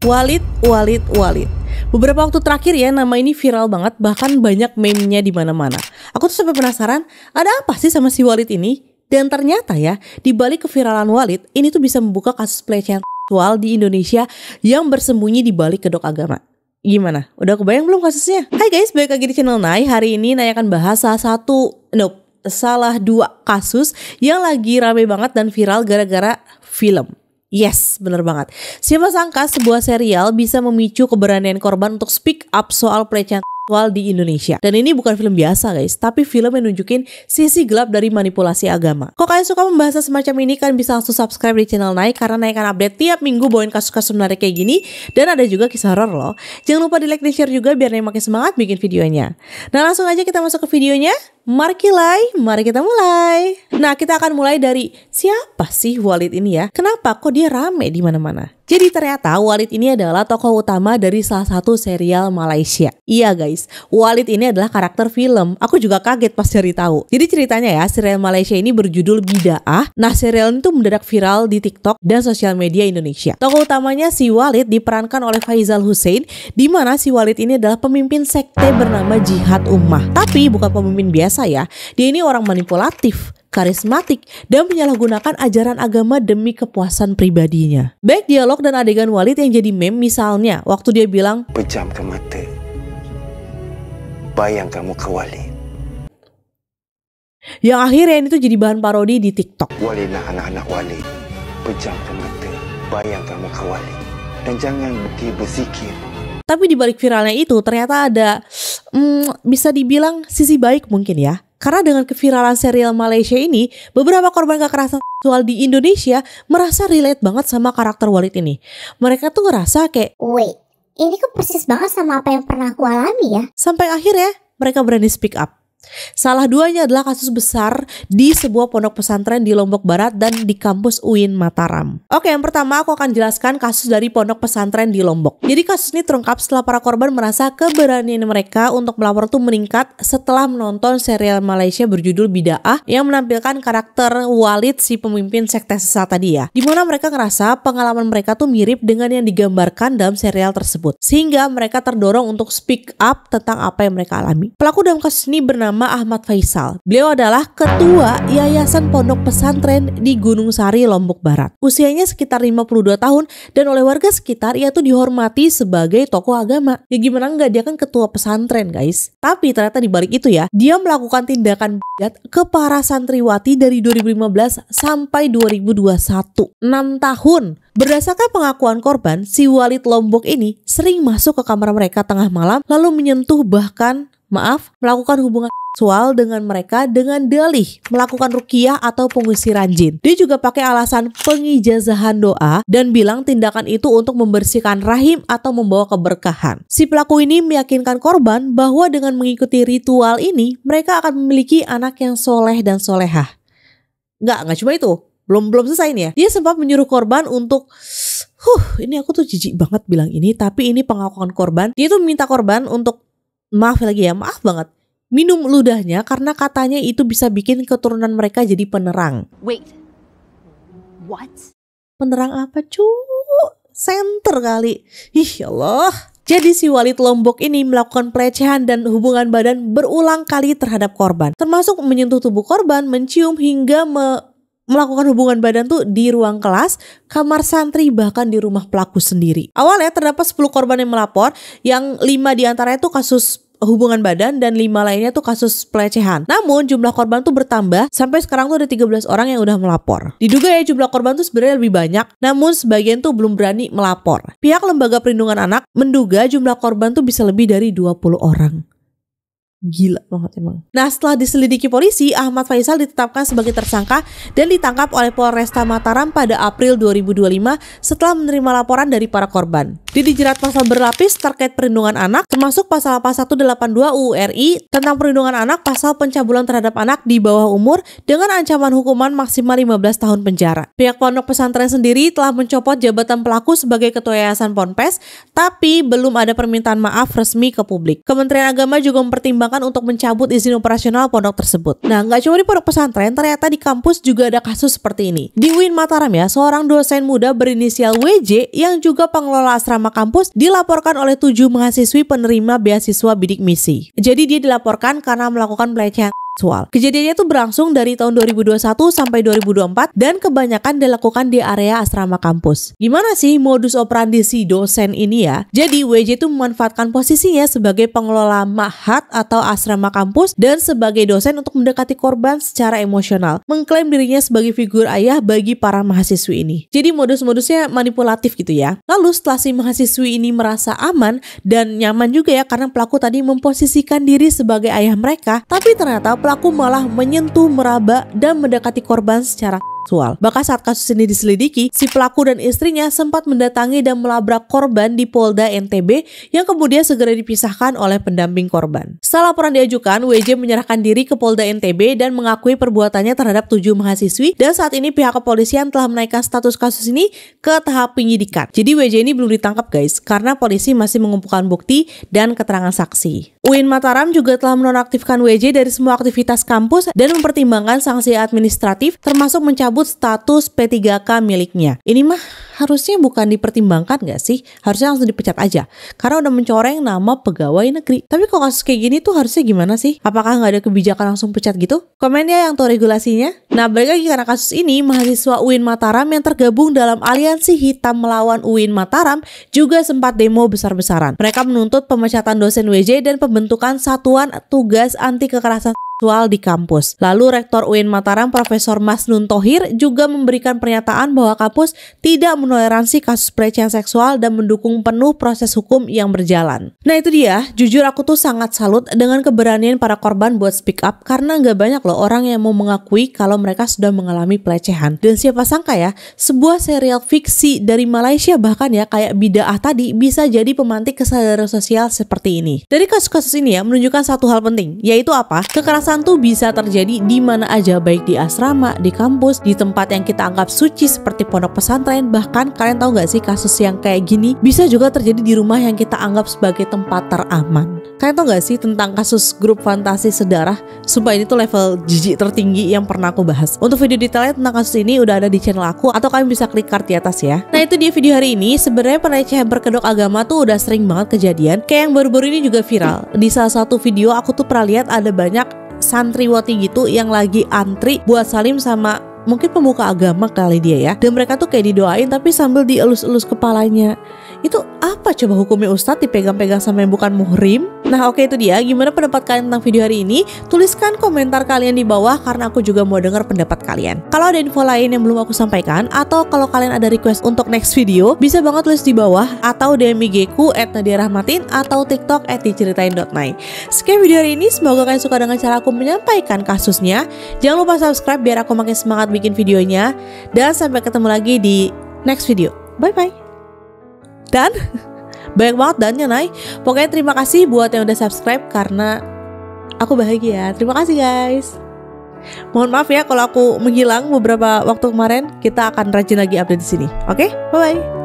Walid. Beberapa waktu terakhir ya, nama ini viral banget, bahkan banyak meme-nya di mana-mana. Aku tuh sampai penasaran, ada apa sih sama si Walid ini? Dan ternyata ya, di balik keviralan Walid, ini tuh bisa membuka kasus pelecehan seksual di Indonesia yang bersembunyi di balik kedok agama. Gimana? Udah kebayang belum kasusnya? Hai guys, balik lagi di channel Nay. Hari ini Nay akan bahas salah dua kasus yang lagi rame banget dan viral gara-gara film. Yes, bener banget. Siapa sangka sebuah serial bisa memicu keberanian korban untuk speak up soal pelecehan seksual di Indonesia. Dan ini bukan film biasa guys, tapi film yang nunjukin sisi gelap dari manipulasi agama. Kalau kalian suka membahas semacam ini, kalian bisa langsung subscribe di channel Nay, karena Nay akan update tiap minggu bawain kasus-kasus menarik kayak gini. Dan ada juga kisah horor loh. Jangan lupa di like dan share juga biar Nay makin semangat bikin videonya. Nah langsung aja kita masuk ke videonya. Mari kita mulai. Nah, kita akan mulai dari siapa sih Walid ini ya? Kenapa kok dia rame di mana-mana? Jadi ternyata Walid ini adalah tokoh utama dari salah satu serial Malaysia. Iya guys, Walid ini adalah karakter film. Aku juga kaget pas cari tahu. Jadi ceritanya ya, serial Malaysia ini berjudul Bida'ah. Nah, serial itu mendadak viral di TikTok dan sosial media Indonesia. Tokoh utamanya si Walid diperankan oleh Faizal Hussein, di mana si Walid ini adalah pemimpin sekte bernama Jihad Ummah. Tapi bukan pemimpin biasa ya, dia ini orang manipulatif, karismatik, dan menyalahgunakan ajaran agama demi kepuasan pribadinya. Baik dialog dan adegan Walid yang jadi meme, misalnya waktu dia bilang, "Pejamkan mata, bayang kamu ke Walid." Yang akhirnya itu jadi bahan parodi di TikTok. Walidlah anak-anak Walid, pejamkan mata, bayang kamu ke Walid, dan jangan berzikir. Tapi di balik viralnya itu ternyata ada bisa dibilang sisi baik mungkin ya. Karena dengan keviralan serial Malaysia ini, beberapa korban kekerasan seksual di Indonesia merasa relate banget sama karakter Walid ini. Mereka tuh ngerasa kayak, wait, ini kok persis banget sama apa yang pernah aku alami ya. Sampai akhirnya mereka berani speak up. Salah duanya adalah kasus besar di sebuah pondok pesantren di Lombok Barat dan di kampus UIN Mataram. Oke, yang pertama aku akan jelaskan kasus dari pondok pesantren di Lombok. Jadi kasus ini terungkap setelah para korban merasa keberanian mereka untuk melapor tuh meningkat setelah menonton serial Malaysia berjudul Bida'ah yang menampilkan karakter Walid, si pemimpin sekte sesat tadi ya. Dimana mereka ngerasa pengalaman mereka tuh mirip dengan yang digambarkan dalam serial tersebut. Sehingga mereka terdorong untuk speak up tentang apa yang mereka alami. Pelaku dalam kasus ini bernama Ahmad Faisal. Beliau adalah ketua Yayasan Pondok Pesantren di Gunung Sari, Lombok Barat. Usianya sekitar 52 tahun dan oleh warga sekitar ia tuh dihormati sebagai tokoh agama. Ya gimana enggak, dia kan ketua pesantren guys. Tapi ternyata di balik itu ya, dia melakukan tindakan bejat ke para santriwati dari 2015 sampai 2021. 6 tahun. Berdasarkan pengakuan korban, si Walid Lombok ini sering masuk ke kamar mereka tengah malam lalu menyentuh melakukan hubungan seksual dengan mereka dengan dalih melakukan ruqyah atau pengusiran jin. Dia juga pakai alasan pengijazahan doa dan bilang tindakan itu untuk membersihkan rahim atau membawa keberkahan. Si pelaku ini meyakinkan korban bahwa dengan mengikuti ritual ini mereka akan memiliki anak yang soleh dan solehah. Nggak cuma itu. Belum selesai nih ya. Dia sempat menyuruh korban untuk ini aku tuh jijik banget bilang ini, tapi ini pengakuan korban. Dia tuh minta korban untuk maaf banget, minum ludahnya karena katanya itu bisa bikin keturunan mereka jadi penerang. Wait, what? Penerang apa Senter kali. Ya Allah. Jadi si Walid Lombok ini melakukan pelecehan dan hubungan badan berulang kali terhadap korban. Termasuk menyentuh tubuh korban, mencium hingga melakukan hubungan badan tuh di ruang kelas, kamar santri, bahkan di rumah pelaku sendiri. Awalnya terdapat 10 korban yang melapor, yang 5 diantaranya tuh kasus hubungan badan dan 5 lainnya tuh kasus pelecehan. Namun jumlah korban tuh bertambah, sampai sekarang tuh ada 13 orang yang udah melapor. Diduga ya jumlah korban tuh sebenarnya lebih banyak, namun sebagian tuh belum berani melapor. Pihak Lembaga Perlindungan Anak menduga jumlah korban tuh bisa lebih dari 20 orang. Gila banget emang. Nah, setelah diselidiki polisi, Ahmad Faisal ditetapkan sebagai tersangka dan ditangkap oleh Polresta Mataram pada April 2025 setelah menerima laporan dari para korban. Dia dijerat pasal berlapis terkait perlindungan anak, termasuk pasal 182 UU RI tentang perlindungan anak, pasal pencabulan terhadap anak di bawah umur dengan ancaman hukuman maksimal 15 tahun penjara. Pihak pondok pesantren sendiri telah mencopot jabatan pelaku sebagai ketua yayasan Ponpes, tapi belum ada permintaan maaf resmi ke publik. Kementerian Agama juga mempertimbangkan untuk mencabut izin operasional pondok tersebut. Nah, nggak cuma di pondok pesantren, ternyata di kampus juga ada kasus seperti ini. Di UIN Mataram ya, seorang dosen muda berinisial WJ yang juga pengelola asrama asrama kampus dilaporkan oleh 7 mahasiswi penerima beasiswa bidik misi. Jadi dia dilaporkan karena melakukan pelecehan seksual. Kejadiannya itu berlangsung dari tahun 2021 sampai 2024 dan kebanyakan dilakukan di area asrama kampus. Gimana sih modus operandi si dosen ini ya? Jadi WJ itu memanfaatkan posisinya sebagai pengelola ma'had atau asrama kampus dan sebagai dosen untuk mendekati korban secara emosional, mengklaim dirinya sebagai figur ayah bagi para mahasiswi ini. Jadi modus-modusnya manipulatif gitu ya. Lalu setelah si mahasiswi ini merasa aman dan nyaman juga ya karena pelaku tadi memposisikan diri sebagai ayah mereka, tapi ternyata pelaku malah menyentuh, meraba, dan mendekati korban secara seksual. Bahkan saat kasus ini diselidiki, si pelaku dan istrinya sempat mendatangi dan melabrak korban di Polda NTB yang kemudian segera dipisahkan oleh pendamping korban. Setelah laporan diajukan, WJ menyerahkan diri ke Polda NTB dan mengakui perbuatannya terhadap 7 mahasiswi dan saat ini pihak kepolisian telah menaikkan status kasus ini ke tahap penyidikan. Jadi WJ ini belum ditangkap guys, karena polisi masih mengumpulkan bukti dan keterangan saksi. UIN Mataram juga telah menonaktifkan WJ dari semua aktivitas kampus dan mempertimbangkan sanksi administratif termasuk mencabut status P3K miliknya. Ini mah harusnya bukan dipertimbangkan gak sih? Harusnya langsung dipecat aja karena udah mencoreng nama pegawai negeri. Tapi kalau kasus kayak gini tuh harusnya gimana sih? Apakah gak ada kebijakan langsung pecat gitu? Komen ya yang tahu regulasinya. Nah, balik lagi karena kasus ini, mahasiswa UIN Mataram yang tergabung dalam Aliansi Hitam Melawan UIN Mataram juga sempat demo besar-besaran. Mereka menuntut pemecatan dosen WJ dan pembentukan satuan tugas anti kekerasan seksual di kampus. Lalu Rektor UIN Mataram Profesor Masnun Thohir juga memberikan pernyataan bahwa kampus tidak menoleransi kasus pelecehan seksual dan mendukung penuh proses hukum yang berjalan. Nah itu dia, jujur aku tuh sangat salut dengan keberanian para korban buat speak up karena nggak banyak loh orang yang mau mengakui kalau mereka sudah mengalami pelecehan. Dan siapa sangka ya, sebuah serial fiksi dari Malaysia bahkan ya kayak Bida'ah tadi bisa jadi pemantik kesadaran sosial seperti ini. Dari kasus-kasus ini ya menunjukkan satu hal penting, yaitu apa? Kekerasan tuh bisa terjadi di mana aja, baik di asrama, di kampus, di tempat yang kita anggap suci seperti pondok pesantren. Bahkan kalian tahu gak sih kasus yang kayak gini bisa juga terjadi di rumah yang kita anggap sebagai tempat teraman. Kalian tahu gak sih tentang kasus grup fantasi sedarah? Sumpah ini tuh level jijik tertinggi yang pernah aku bahas. Untuk video detailnya tentang kasus ini udah ada di channel aku atau kalian bisa klik card di atas ya. Nah itu dia video hari ini. Sebenarnya pelecehan berkedok agama tuh udah sering banget kejadian. Kayak yang baru-baru ini juga viral. Di salah satu video aku tuh pernah lihat ada banyak santriwati gitu yang lagi antri buat salim sama mungkin pemuka agama kali dia ya. Dan mereka tuh kayak didoain tapi sambil dielus-elus kepalanya. Itu apa coba hukumnya Ustadz dipegang-pegang sama yang bukan muhrim? Nah oke itu dia. Gimana pendapat kalian tentang video hari ini? Tuliskan komentar kalian di bawah karena aku juga mau dengar pendapat kalian. Kalau ada info lain yang belum aku sampaikan atau kalau kalian ada request untuk next video, bisa banget tulis di bawah atau DM IG ku @nadiarahmatin atau TikTok @diceritain.my. Sekian video hari ini, semoga kalian suka dengan cara aku menyampaikan kasusnya. Jangan lupa subscribe biar aku makin semangat bikin videonya. Dan sampai ketemu lagi di next video. Bye bye. Dan banyak banget dannya Nay. Pokoknya terima kasih buat yang udah subscribe karena aku bahagia. Terima kasih guys. Mohon maaf ya kalau aku menghilang beberapa waktu kemarin. Kita akan rajin lagi update di sini. Oke? Bye bye.